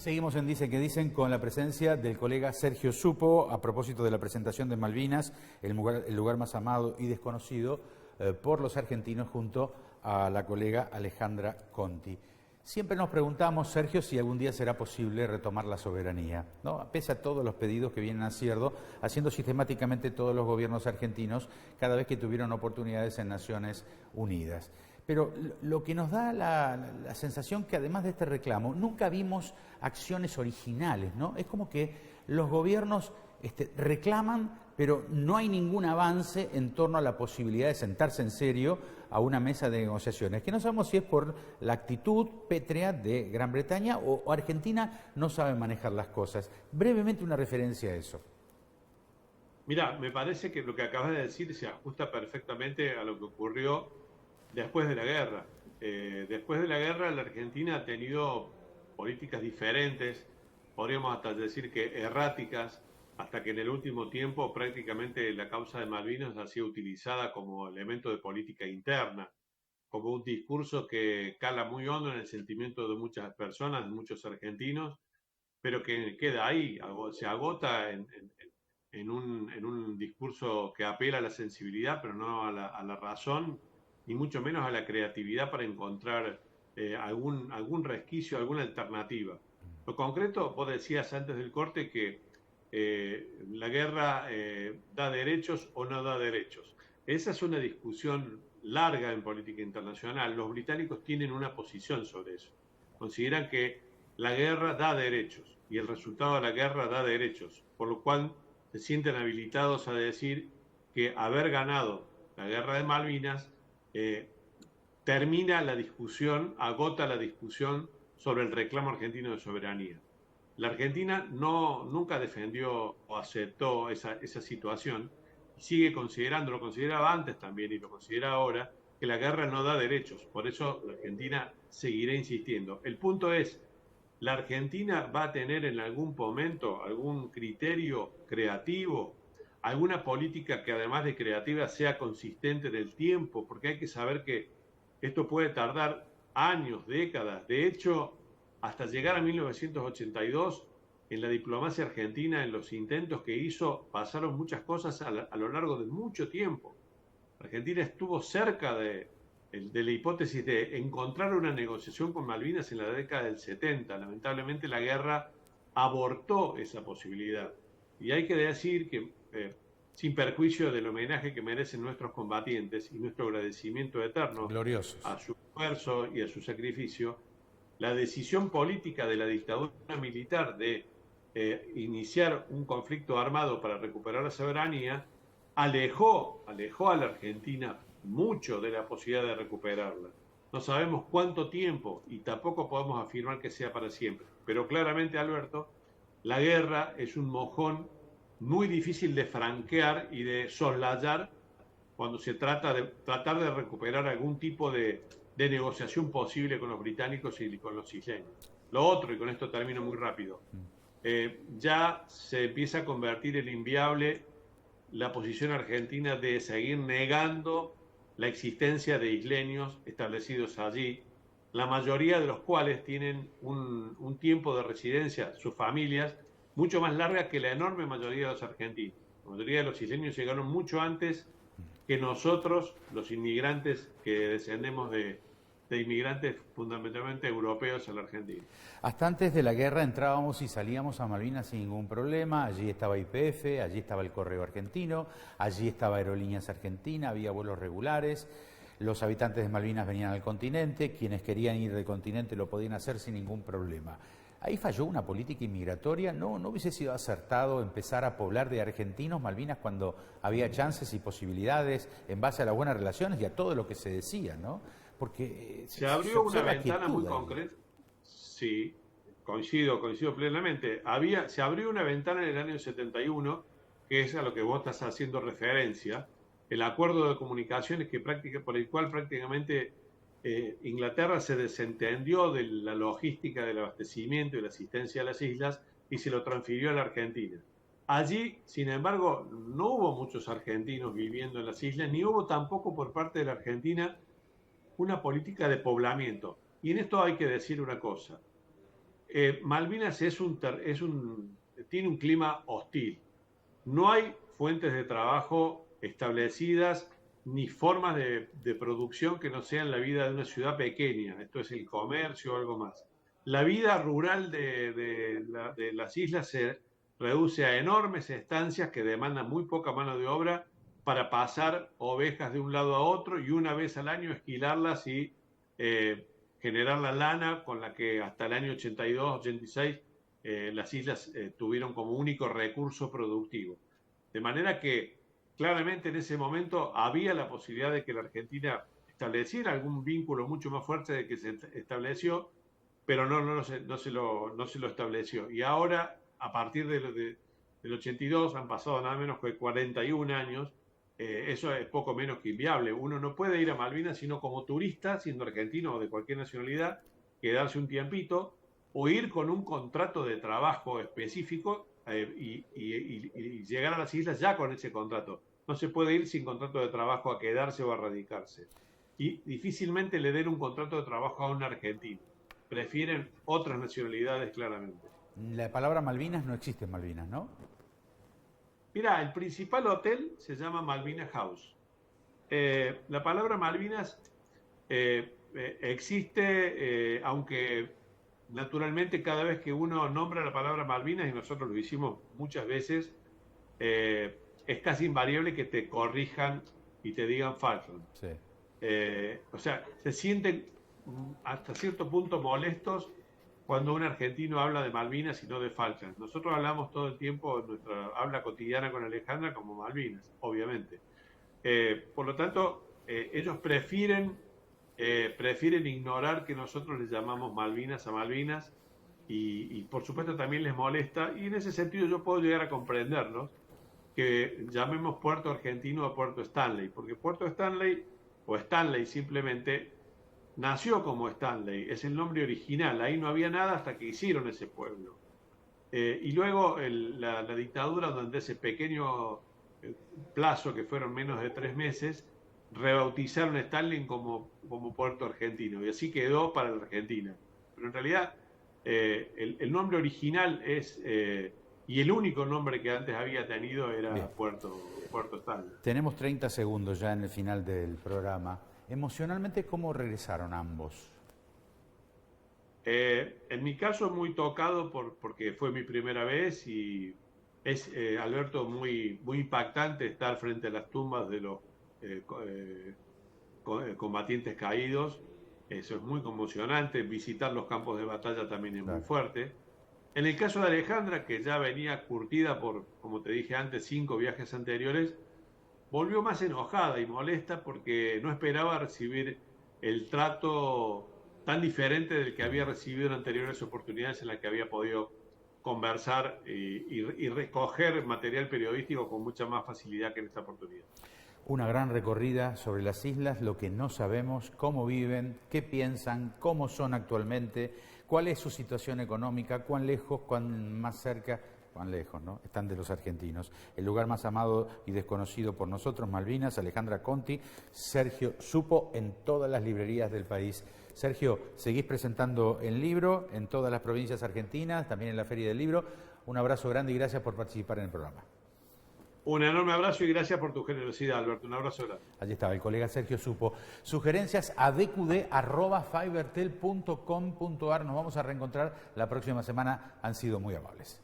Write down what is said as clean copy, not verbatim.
Seguimos en Dice que Dicen con la presencia del colega Sergio Supo a propósito de la presentación de Malvinas, el lugar más amado y desconocido por los argentinos, junto a la colega Alejandra Conti. Siempre nos preguntamos, Sergio, si algún día será posible retomar la soberanía, ¿no? Pese a todos los pedidos que vienen haciendo sistemáticamente todos los gobiernos argentinos cada vez que tuvieron oportunidades en Naciones Unidas. Pero lo que nos da la sensación que además de este reclamo, nunca vimos acciones originales, ¿no? Es como que los gobiernos reclaman, pero no hay ningún avance en torno a la posibilidad de sentarse en serio a una mesa de negociaciones, que no sabemos si es por la actitud pétrea de Gran Bretaña o Argentina no sabe manejar las cosas. Brevemente una referencia a eso. Mirá, me parece que lo que acabas de decir se ajusta perfectamente a lo que ocurrió después de la guerra. Después de la guerra, la Argentina ha tenido políticas diferentes, podríamos hasta decir que erráticas, hasta que en el último tiempo prácticamente la causa de Malvinas ha sido utilizada como elemento de política interna, como un discurso que cala muy hondo en el sentimiento de muchas personas, de muchos argentinos, pero que queda ahí, se agota en un discurso que apela a la sensibilidad, pero no a la razón, ni mucho menos a la creatividad para encontrar algún resquicio, alguna alternativa. Lo concreto, vos decías antes del corte que la guerra da derechos o no da derechos. Esa es una discusión larga en política internacional. Los británicos tienen una posición sobre eso. Consideran que la guerra da derechos y el resultado de la guerra da derechos, por lo cual se sienten habilitados a decir que haber ganado la guerra de Malvinas termina la discusión, agota la discusión sobre el reclamo argentino de soberanía. La Argentina nunca defendió o aceptó esa situación y sigue considerando, lo consideraba antes también y lo considera ahora, que la guerra no da derechos. Por eso la Argentina seguirá insistiendo. El punto es, ¿la Argentina va a tener en algún momento algún criterio creativo, alguna política que además de creativa sea consistente del tiempo? Porque hay que saber que esto puede tardar años, décadas. De hecho, hasta llegar a 1982, en la diplomacia argentina, en los intentos que hizo, pasaron muchas cosas a lo largo de mucho tiempo. Argentina estuvo cerca de la hipótesis de encontrar una negociación con Malvinas en la década del 70. Lamentablemente la guerra abortó esa posibilidad. Y hay que decir que, sin perjuicio del homenaje que merecen nuestros combatientes y nuestro agradecimiento eterno Gloriosos a su esfuerzo y a su sacrificio, la decisión política de la dictadura militar de iniciar un conflicto armado para recuperar la soberanía alejó a la Argentina mucho de la posibilidad de recuperarla. No sabemos cuánto tiempo y tampoco podemos afirmar que sea para siempre. Pero claramente, Alberto, la guerra es un mojón muy difícil de franquear y de soslayar cuando se trata de tratar de recuperar algún tipo de negociación posible con los británicos y con los isleños. Lo otro, y con esto termino muy rápido, ya se empieza a convertir en inviable la posición argentina de seguir negando la existencia de isleños establecidos allí, la mayoría de los cuales tienen un tiempo de residencia, sus familias, mucho más larga que la enorme mayoría de los argentinos. La mayoría de los isleños llegaron mucho antes que nosotros, los inmigrantes que descendemos de inmigrantes fundamentalmente europeos a la Argentina. Hasta antes de la guerra entrábamos y salíamos a Malvinas sin ningún problema. Allí estaba YPF, allí estaba el Correo Argentino, allí estaba Aerolíneas Argentina, había vuelos regulares. Los habitantes de Malvinas venían al continente, quienes querían ir del continente lo podían hacer sin ningún problema. Ahí falló una política inmigratoria. ¿No hubiese sido acertado empezar a poblar de argentinos Malvinas cuando había chances y posibilidades en base a las buenas relaciones y a todo lo que se decía, ¿no? Porque se abrió una ventana muy concreta. Sí, coincido plenamente. Se abrió una ventana en el año 71, que es a lo que vos estás haciendo referencia, el acuerdo de comunicaciones por el cual prácticamente Inglaterra se desentendió de la logística del abastecimiento y la asistencia a las islas y se lo transfirió a la Argentina. Allí, sin embargo, no hubo muchos argentinos viviendo en las islas, ni hubo tampoco por parte de la Argentina una política de poblamiento. Y en esto hay que decir una cosa. Malvinas tiene un clima hostil. No hay fuentes de trabajo establecidas ni formas de producción que no sean la vida de una ciudad pequeña. Esto es el comercio o algo más. La vida rural de las islas se reduce a enormes estancias que demandan muy poca mano de obra para pasar ovejas de un lado a otro y una vez al año esquilarlas y generar la lana con la que hasta el año 82, 86 las islas tuvieron como único recurso productivo. De manera que claramente en ese momento había la posibilidad de que la Argentina estableciera algún vínculo mucho más fuerte de que se estableció, pero no se lo estableció. Y ahora, a partir del 82, han pasado nada menos que 41 años, eso es poco menos que inviable. Uno no puede ir a Malvinas sino como turista, siendo argentino o de cualquier nacionalidad, quedarse un tiempito, o ir con un contrato de trabajo específico y llegar a las islas ya con ese contrato. No se puede ir sin contrato de trabajo a quedarse o a radicarse. Y difícilmente le den un contrato de trabajo a un argentino. Prefieren otras nacionalidades claramente. La palabra Malvinas no existe en Malvinas, ¿no? Mira, el principal hotel se llama Malvinas House. La palabra Malvinas existe, aunque naturalmente cada vez que uno nombra la palabra Malvinas, y nosotros lo hicimos muchas veces, es casi invariable que te corrijan y te digan Falkland. Sí. O sea, se sienten hasta cierto punto molestos cuando un argentino habla de Malvinas y no de Falkland. Nosotros hablamos todo el tiempo en nuestra habla cotidiana con Alejandra como Malvinas, obviamente. Por lo tanto, ellos prefieren ignorar que nosotros les llamamos Malvinas a Malvinas y por supuesto también les molesta, y en ese sentido yo puedo llegar a comprenderlos, que llamemos Puerto Argentino a Puerto Stanley, porque Puerto Stanley, o Stanley simplemente, nació como Stanley, es el nombre original, ahí no había nada hasta que hicieron ese pueblo. Y luego la dictadura, donde ese pequeño plazo, que fueron menos de 3 meses, rebautizaron Stanley como Puerto Argentino, y así quedó para la Argentina. Pero en realidad el nombre original es, y el único nombre que antes había tenido era Puerto Stanley. Tenemos 30 segundos ya en el final del programa. Emocionalmente, ¿cómo regresaron ambos? En mi caso, muy tocado porque fue mi primera vez y es, Alberto, muy impactante estar frente a las tumbas de los combatientes caídos. Eso es muy conmocionante. Visitar los campos de batalla también es muy fuerte. En el caso de Alejandra, que ya venía curtida por, como te dije antes, 5 viajes anteriores, volvió más enojada y molesta porque no esperaba recibir el trato tan diferente del que había recibido en anteriores oportunidades en las que había podido conversar y recoger material periodístico con mucha más facilidad que en esta oportunidad. Una gran recorrida sobre las islas, lo que no sabemos, cómo viven, qué piensan, cómo son actualmente, cuál es su situación económica, cuán lejos, cuán más cerca, cuán lejos, ¿no?, están de los argentinos. El lugar más amado y desconocido por nosotros, Malvinas. Alejandra Conti, Sergio Supo, en todas las librerías del país. Sergio, seguís presentando el libro en todas las provincias argentinas, también en la Feria del Libro. Un abrazo grande y gracias por participar en el programa. Un enorme abrazo y gracias por tu generosidad, Alberto. Un abrazo grande. Allí estaba el colega Sergio Supo. Sugerencias a dqd@fibertel.com.ar. Nos vamos a reencontrar la próxima semana. Han sido muy amables.